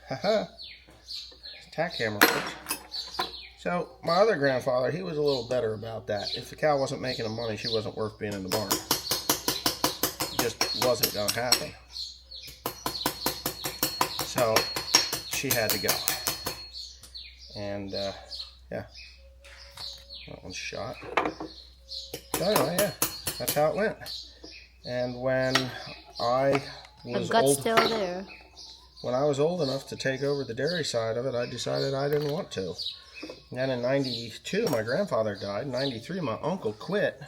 Haha. Tack hammer works. So my other grandfather, he was a little better about that. If the cow wasn't making the money, she wasn't worth being in the barn. It just wasn't going to happen. So she had to go. And yeah, that one's shot. So anyway, yeah, that's how it went. And when I was The gut's old, still there. when I was old enough to take over the dairy side of it, I decided I didn't want to. And then in 92, my grandfather died. In 93, my uncle quit.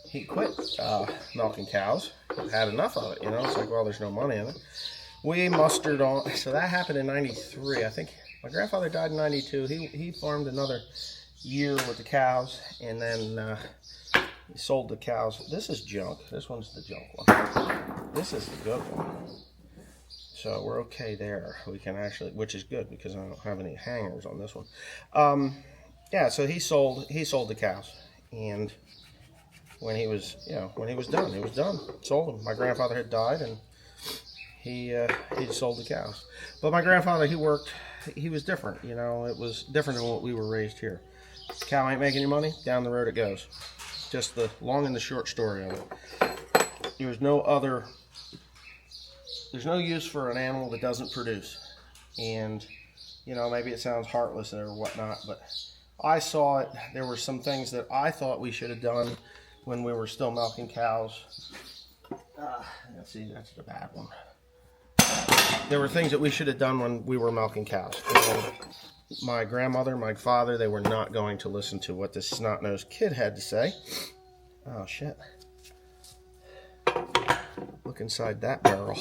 He quit milking cows. Had enough of it, you know. It's like, well, there's no money in it. We mustered on. So that happened in 93. I think my grandfather died in 92. He farmed another year with the cows, and then he sold the cows. This is junk. This one's the junk one. This is the good one. So we're okay there. We can actually, which is good because I don't have any hangers on this one. Yeah, so he sold the cows, and when he was done, he was done. Sold them. My grandfather had died, and he sold the cows. But my grandfather, he was different. You know, it was different than what we were raised here. Cow ain't making you money, down the road it goes. Just the long and the short story of it. There's no use for an animal that doesn't produce. And, you know, maybe it sounds heartless or whatnot, but I saw it. There were some things that I thought we should have done when we were still milking cows. Let's see, that's the bad one. There were things that we should have done when we were milking cows. And my grandmother, my father, they were not going to listen to what this snot-nosed kid had to say. Oh, shit. Look inside that barrel.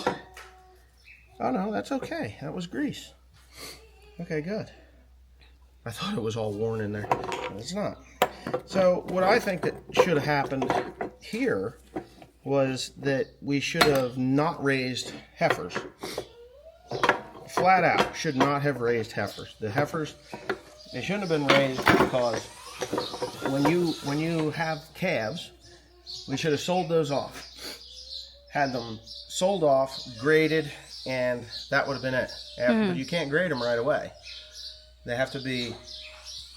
Oh, no, that's okay. That was grease. Okay, good. I thought it was all worn in there. But it's not. So what I think that should have happened here was that we should have not raised heifers. Flat out, should not have raised heifers. The heifers, they shouldn't have been raised because when you have calves, we should have sold those off. Had them sold off, graded, and that would have been it. But you can't grade them right away. They have to be,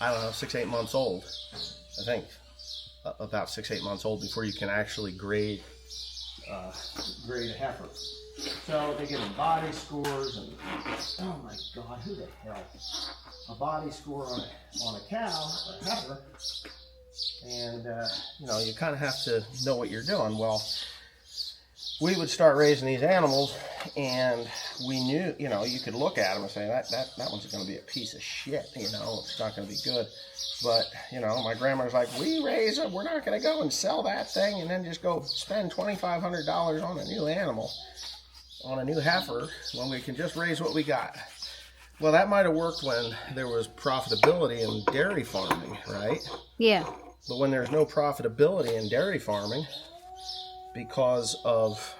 I don't know, 6-8 months old. I think about 6-8 months old before you can actually grade a heifer. So they give them body scores, and oh my God, who the hell? A body score on a cow, a heifer, and you know, you kind of have to know what you're doing. Well, we would start raising these animals, and we knew, you know, you could look at them and say that one's going to be a piece of shit. You know, it's not going to be good. But, you know, my grandma's like, we raise them. We're not going to go and sell that thing and then just go spend $2,500 on a new animal, on a new heifer, when we can just raise what we got. Well, that might have worked when there was profitability in dairy farming, right? Yeah. But when there's no profitability in dairy farming, because of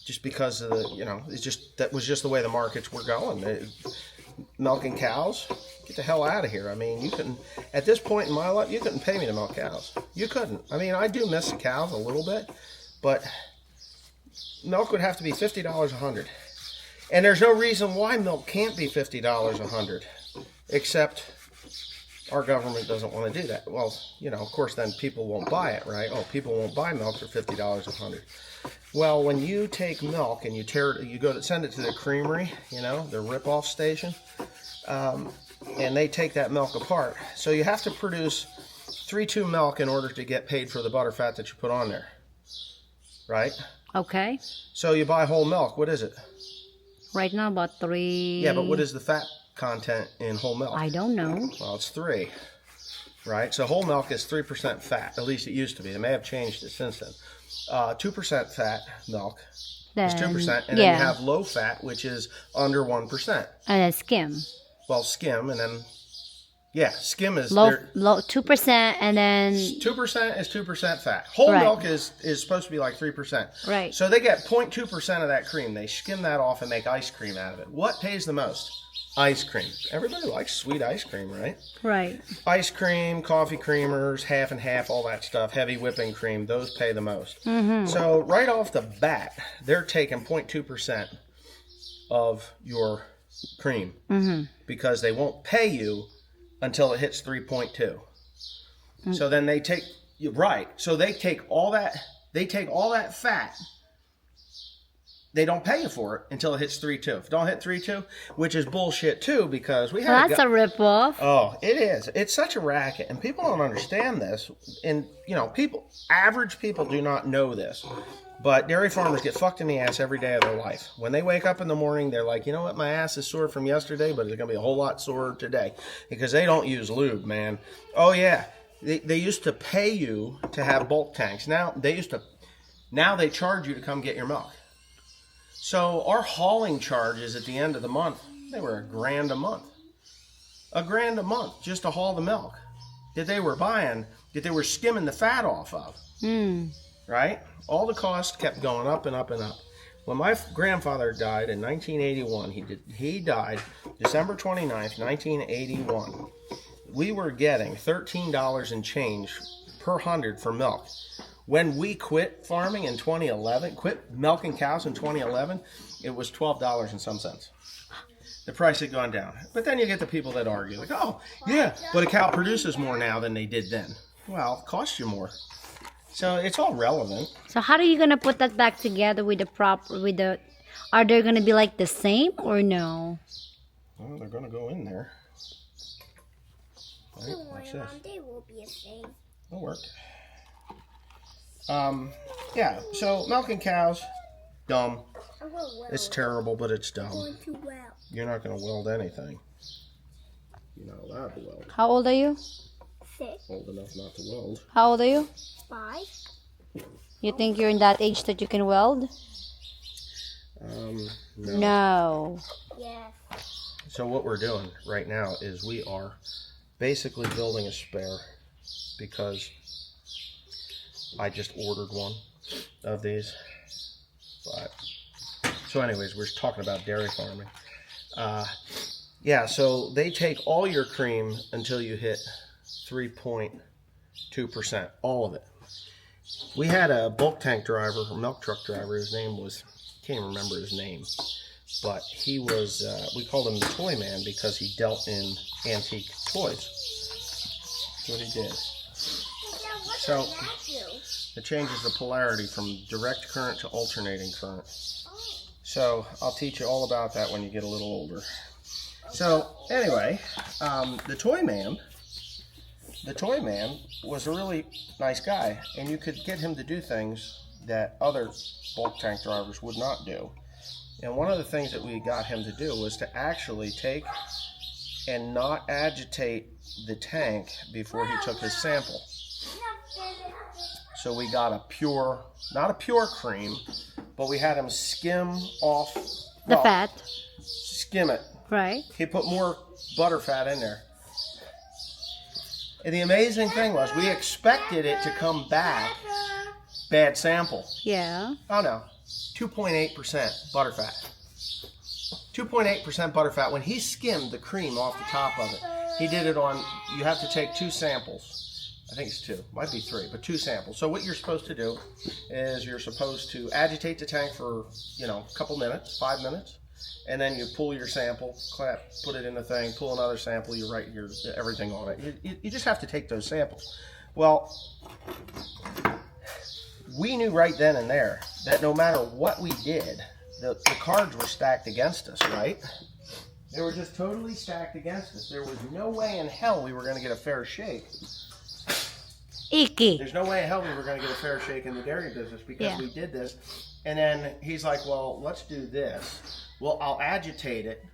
the, you know, that was just the way the markets were going. Milking cows, get the hell out of here. I mean, you couldn't, at this point in my life, you couldn't pay me to milk cows. You couldn't. I mean, I do miss the cows a little bit, but milk would have to be $50 a hundred. And there's no reason why milk can't be $50 a hundred, except our government doesn't want to do that. Well, you know, of course, then people won't buy it, right? Oh, people won't buy milk for $50 a hundred. Well, when you take milk and you go to send it to the creamery, you know, the rip-off station, and they take that milk apart. So you have to produce 3-2 milk in order to get paid for the butterfat that you put on there, right? Okay. So you buy whole milk. What is it? Right now about 3. Yeah, but what is the fat content in whole milk? I don't know. Well, it's 3, right? So whole milk is 3% fat. At least it used to be. They may have changed it since then. 2% fat milk is 2%, and then you have low fat, which is under 1%. And then skim. Well, skim, and then skim is low 2%, and then 2% is 2% fat. Whole milk is supposed to be like 3%. Right. So they get 0.2% of that cream. They skim that off and make ice cream out of it. What pays the most? Ice cream. Everybody likes sweet ice cream, right? Right. Ice cream, coffee creamers, half and half, all that stuff, heavy whipping cream, those pay the most. So right off the bat, they're taking 0.2% of your cream because they won't pay you until it hits 3.2. So then they take you right. So they take all that fat. They don't pay you for it until it hits 3.2. If it don't hit 3.2, which is bullshit too, because we Well, have that's a ripoff. Oh, it is. It's such a racket, and people don't understand this. And average people do not know this. But dairy farmers get fucked in the ass every day of their life. When they wake up in the morning, they're like, you know what, my ass is sore from yesterday, but it's going to be a whole lot sore today. Because they don't use lube, man. Oh, yeah. They used to pay you to have bulk tanks. Now they charge you to come get your milk. So our hauling charges at the end of the month, they were $1,000 a month. $1,000 a month just to haul the milk that they were buying, that they were skimming the fat off of. Right? All the costs kept going up and up and up. When my grandfather died in 1981, he died December 29th, 1981. We were getting $13 and change per 100 for milk. When we quit farming in 2011, quit milking cows in 2011, it was $12 and some cents. The price had gone down. But then you get the people that argue, like, oh, yeah, but a cow produces more now than they did then. Well, it costs you more. So it's all relevant. So how are you gonna put that back together with are they gonna be like the same or no? Well, they're gonna go in there. Right, watch this. They will be the same. It'll work. Yeah, so milking cows, dumb. It's terrible, but it's dumb. You're not going to weld anything. You're not allowed to weld. How old are you? 6. Old enough not to weld. How old are you? 5. You think you're in that age that you can weld? No. No. Yes. So what we're doing right now is we are basically building a spare because I just ordered one of these. But so anyways, we're talking about dairy farming. Yeah, so they take all your cream until you hit 3.2%, all of it. We had a bulk tank driver, a milk truck driver. His name was, can't even remember his name, but he was, we called him the toy man because he dealt in antique toys. That's what he did. So it changes the polarity from direct current to alternating current. So I'll teach you all about that when you get a little older. So anyway, the toy man was a really nice guy, and you could get him to do things that other bulk tank drivers would not do. And one of the things that we got him to do was to actually take and not agitate the tank before he took his sample. So we got not a pure cream, but we had him skim off The fat. Skim it. Right. He put more butter fat in there. And the amazing thing was we expected it to come back bad sample. Yeah. Oh no, 2.8% butter fat. 2.8% butter fat. When he skimmed the cream off the top of it, he did it on, you have to take 2 samples. I think it's 2, might be 3, but 2 samples. So what you're supposed to do is you're supposed to agitate the tank for, a couple minutes, 5 minutes, and then you pull your sample, put it in the thing, pull another sample, you write everything on it. You just have to take those samples. Well, we knew right then and there that no matter what we did, the cards were stacked against us, right? They were just totally stacked against us. There was no way in hell we were going to get a fair shake. Icky. There's no way in hell we were going to get a fair shake in the dairy business because we did this. And then he's like, well, let's do this. Well, I'll agitate it.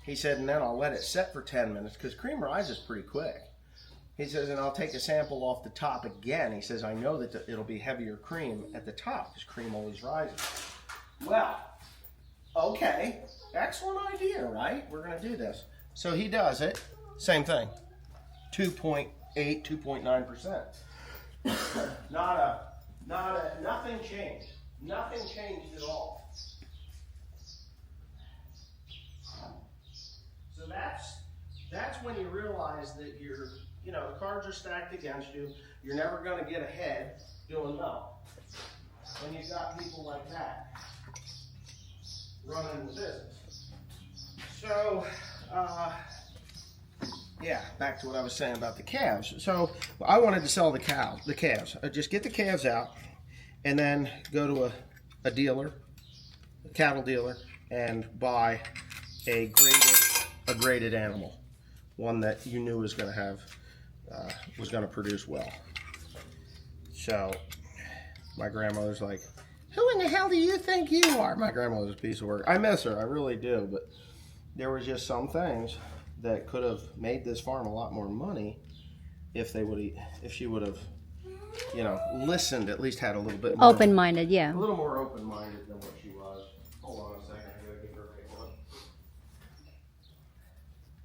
He said, and then I'll let it set for 10 minutes because cream rises pretty quick. He says, and I'll take a sample off the top again. He says, I know that it'll be heavier cream at the top because cream always rises. Well, okay. Excellent idea, right? We're going to do this. So he does it. Same thing. 2.8, 2.9%. Nothing changed. Nothing changed at all. So that's when you realize that the cards are stacked against you. You're never going to get ahead doing milk. When you've got people like that running the business. So, yeah, back to what I was saying about the calves. So I wanted to sell the calves. Just get the calves out, and then go to a dealer, a cattle dealer, and buy a graded animal, one that you knew was going to have was going to produce well. So my grandmother's like, "Who in the hell do you think you are?" My grandmother's a piece of work. I miss her, I really do, but there was just some things that could have made this farm a lot more money if she would have, you know, listened, at least had a little bit more Open-minded, yeah. a little more open-minded than what she was. Hold on a second, I gotta give her a one.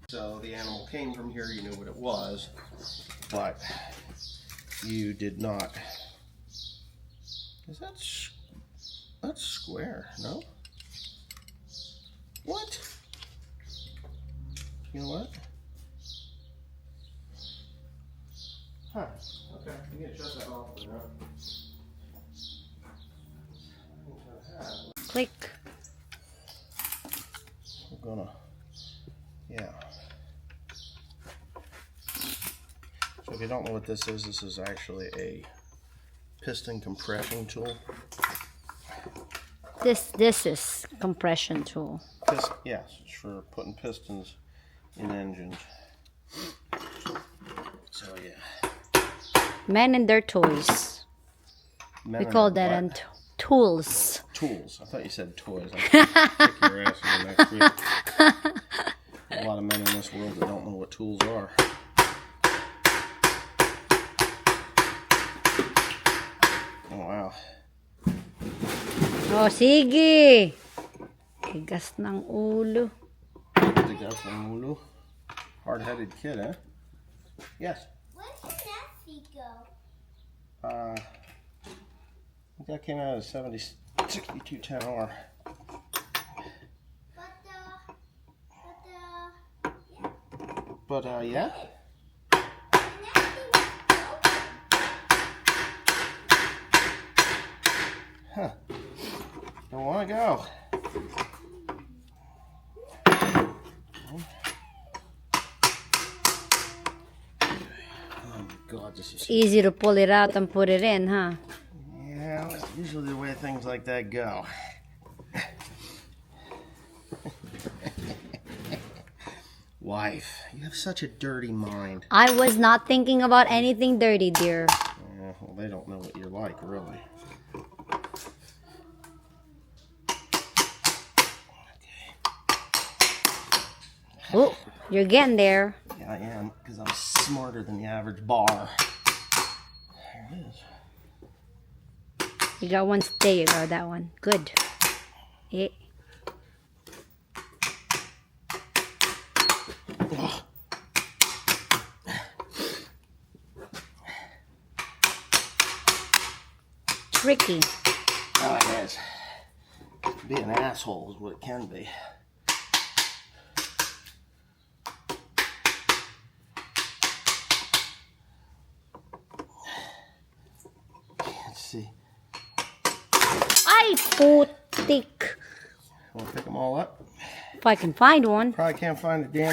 So the animal came from here, you knew what it was, but you did not. Is that's square, no? What? You know what? Huh. Okay, you can shut that off for now. Click. We're gonna, yeah. So if you don't know what this is actually a piston compression tool. This is compression tool. Yes, it's for putting pistons in engines. So yeah. Men and their toys. We call that and tools. Tools. I thought you said toys. I'm gonna kick your ass in the next week. A lot of men in this world that don't know what tools are. Oh wow. Oh, sige. Tigas ng ulo. Tigas ng ulo. Hard-headed kid, eh? Yes. Where did Nancy go? I think that came out as 6210R. But yeah. Huh. Don't want to go. Oh my God, this is Easy to pull it out and put it in, huh? yeah. That's usually the way things like that go. Wife, you have such a dirty mind. I was not thinking about anything dirty, dear. Yeah, well, they don't know what you're like, really. Oh, you're getting there. Yeah, I am, because I'm smarter than the average bar. There it is. You got one. There you go. That one. Good. Yeah. Tricky. Oh, it is. Be an asshole is what it can be. Let's see. Ay, putik. Want to pick them all up? If I can find one. Probably can't find a damn